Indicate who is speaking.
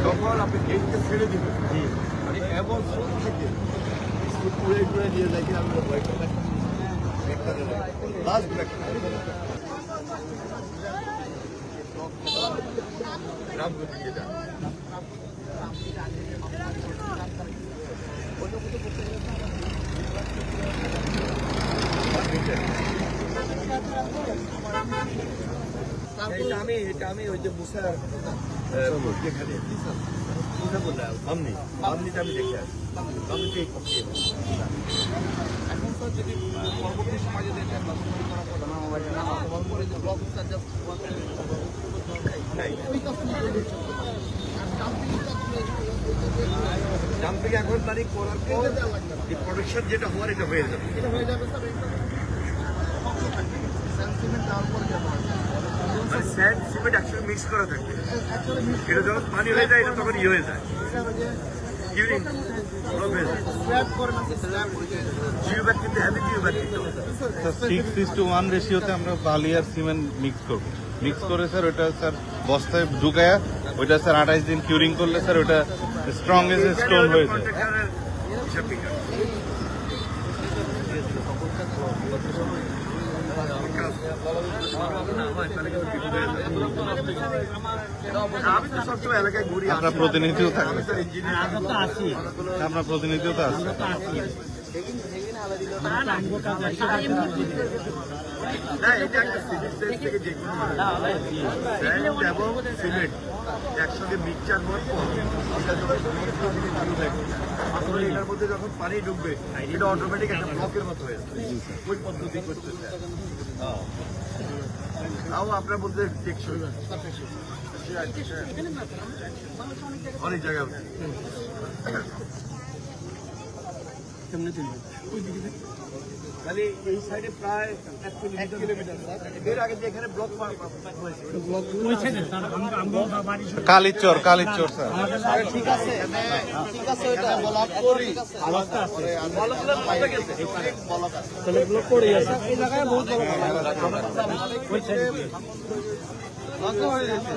Speaker 1: যখন আপনি গেটকে ছেড়ে দিবেন মানে এমন স্রোত থেকে পুড়ে পুড়ে নিয়ে যায় কিনা আমরা ভয়টা লাস্ট রামগঞ্জ যেটা এটা আমি ওই যে মুসা যেখানে মুসা বললাম আমনিটা আমি দেখে আসি আমনিতে এখন তো যদি পরবর্তী সমাজে দেখেন ডাম্পিং এখন তারিখ করার পর প্রোডাকশন যেটা হওয়ার এটা হয়ে যাবে স্যান্ড সিমেন্ট একসাথে মিক্স করা থাকবে এটা যখন পানি হয়ে যায় এটা তখন হয়ে যায়
Speaker 2: রেশিওতে আমরা বালি আর সিমেন্ট মিক্স করবো মিক্স করে স্যার ওটা স্যার বস্তায় ঢুকায়া ওইটা স্যার 28 দিন কিউরিং করলে স্যার ওটা স্ট্রং এজ স্টোন হয়ে যায় আপনার প্রতিনিধিও থাকবে আপনার প্রতিনিধিও তো আছে
Speaker 1: একসঙ্গে মিক্সচার হওয়ার পর এটার মধ্যে যখন পানি ঢুকবে এটা অটোমেটিক একটা ব্লকের মতো হয়ে যাবে ওই পদ্ধতি করতেছে তাও আপনার মধ্যে টেকসই অনেক জায়গায় তাহলে এই সাইডে প্রায় 1 কিলোমিটার এর আগে যে এখানে ব্লক
Speaker 2: কালিচর স্যার
Speaker 1: ঠিক আছে ওটা ব্লক করি তাহলে ব্লক করি আছে এই জায়গায় বহুত বড় হয়ে গেছে